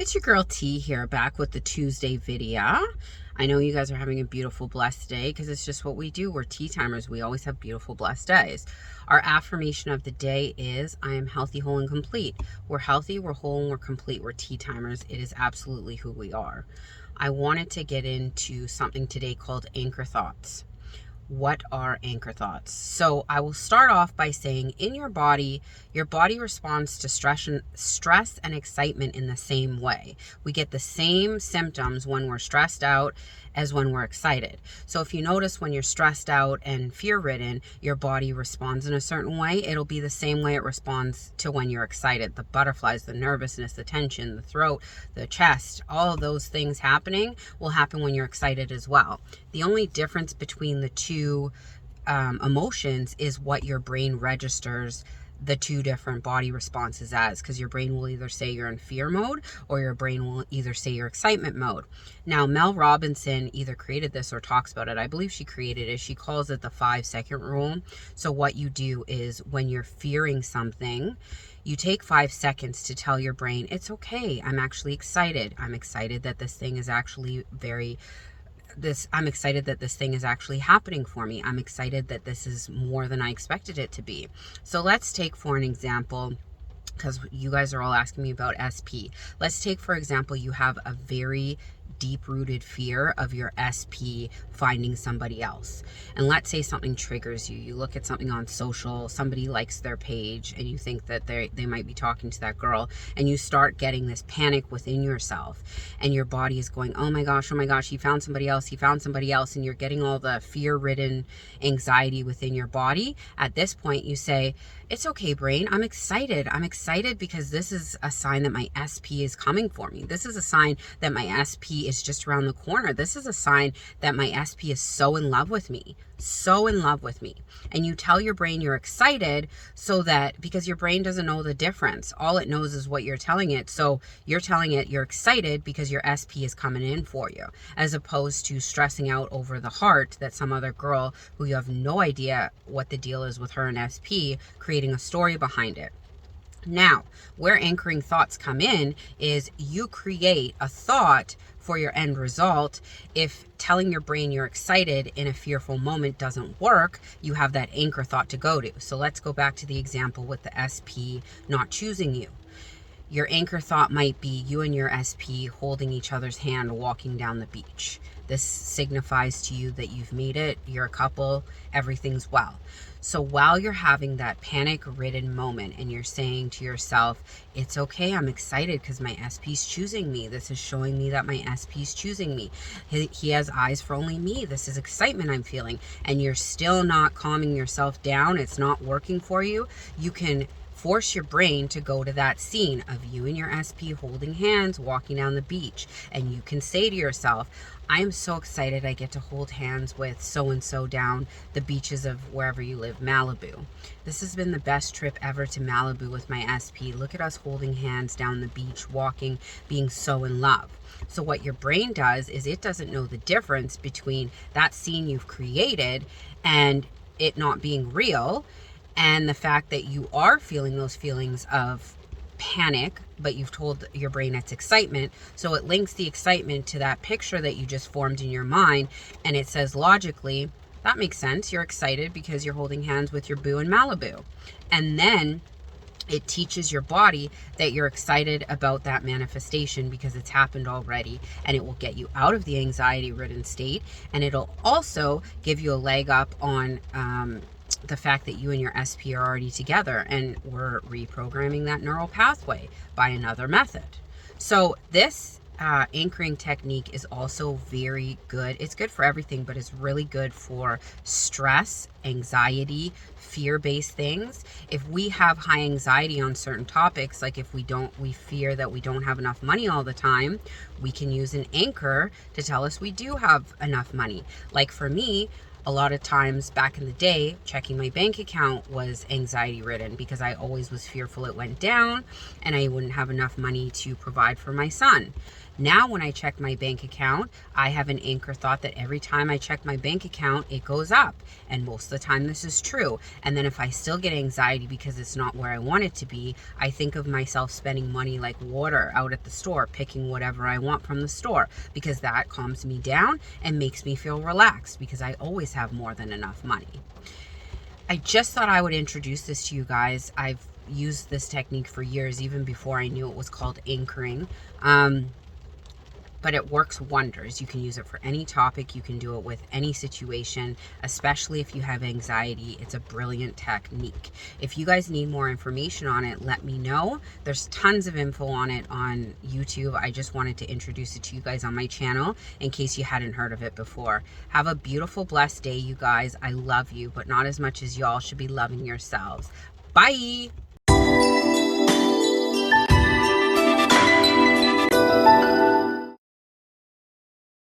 It's your girl T here, back with the Tuesday video. I know you guys are having a beautiful, blessed day because it's just what we do. We're tea timers. We always have beautiful, blessed days. Our affirmation of the day is, I am healthy, whole, and complete. We're healthy, we're whole, and we're complete. We're tea timers. It is absolutely who we are. I wanted to get into something today called anchor thoughts. What are anchor thoughts? So I will start off by saying, in your body responds to stress and excitement in the same way. We get the same symptoms when we're stressed out as when we're excited. So if you notice, when you're stressed out and fear-ridden, your body responds in a certain way. It'll be the same way it responds to when you're excited. The butterflies, the nervousness, the tension, the throat, the chest, all of those things happening will happen when you're excited as well. The only difference between the two emotions is what your brain registers the two different body responses as, because your brain will either say you're in fear mode or your brain will either say you're excitement mode. Now, Mel Robinson either created this or talks about it. I believe she created it. She calls it the 5-second rule. So what you do is, when you're fearing something, you take 5 seconds to tell your brain, it's okay, I'm actually excited. I'm excited that this thing is actually I'm excited that this thing is actually happening for me. I'm excited that this is more than I expected it to be. So let's take, for an example, because you guys are all asking me about SP. Let's take, for example, you have a very deep-rooted fear of your SP finding somebody else. And let's say something triggers you. You look at something on social, somebody likes their page, and you think that they might be talking to that girl, and you start getting this panic within yourself, and your body is going, oh my gosh, he found somebody else, and you're getting all the fear-ridden anxiety within your body. At this point, you say, it's okay, brain, I'm excited because this is a sign that my SP is coming for me. This is a sign that my SP is just around the corner. This is a sign that my SP is so in love with me. And you tell your brain you're excited, so that, because your brain doesn't know the difference, all it knows is what you're telling it. So you're telling it you're excited because your SP is coming in for you, as opposed to stressing out over the heart that some other girl who you have no idea what the deal is with her and SP, creating a story behind it. Now, where anchoring thoughts come in is, you create a thought for your end result. If telling your brain you're excited in a fearful moment doesn't work, you have that anchor thought to go to. So let's go back to the example with the SP not choosing you. Your anchor thought might be you and your SP holding each other's hand walking down the beach. This signifies to you that you've made it, you're a couple, everything's well. So while you're having that panic-ridden moment and you're saying to yourself, it's okay, I'm excited because my SP's choosing me. This is showing me that my SP's choosing me. He has eyes for only me. This is excitement I'm feeling. And you're still not calming yourself down. It's not working for you. You can force your brain to go to that scene of you and your SP holding hands, walking down the beach. And you can say to yourself, I am so excited I get to hold hands with so-and-so down the beaches of wherever you live, Malibu. This has been the best trip ever to Malibu with my SP. Look at us holding hands down the beach, walking, being so in love. So what your brain does is, it doesn't know the difference between that scene you've created and it not being real, and the fact that you are feeling those feelings of panic, but you've told your brain it's excitement. So it links the excitement to that picture that you just formed in your mind, and it says logically, that makes sense. You're excited because you're holding hands with your boo in Malibu. And then it teaches your body that you're excited about that manifestation because it's happened already, and it will get you out of the anxiety-ridden state, and it'll also give you a leg up on the fact that you and your SP are already together, and we're reprogramming that neural pathway by another method. So this anchoring technique is also very good. It's good for everything, but it's really good for stress, anxiety, fear-based things. If we have high anxiety on certain topics, like if we fear that we don't have enough money all the time, we can use an anchor to tell us we do have enough money. Like for me, a lot of times back in the day, checking my bank account was anxiety-ridden because I always was fearful it went down and I wouldn't have enough money to provide for my son. Now when I check my bank account, I have an anchor thought that every time I check my bank account, it goes up. And most of the time this is true. And then if I still get anxiety because it's not where I want it to be, I think of myself spending money like water out at the store, picking whatever I want from the store, because that calms me down and makes me feel relaxed because I always have more than enough money. I just thought I would introduce this to you guys. I've used this technique for years, even before I knew it was called anchoring. But it works wonders. You can use it for any topic. You can do it with any situation, especially if you have anxiety. It's a brilliant technique. If you guys need more information on it, let me know. There's tons of info on it on YouTube. I just wanted to introduce it to you guys on my channel in case you hadn't heard of it before. Have a beautiful, blessed day, you guys. I love you, but not as much as y'all should be loving yourselves. Bye.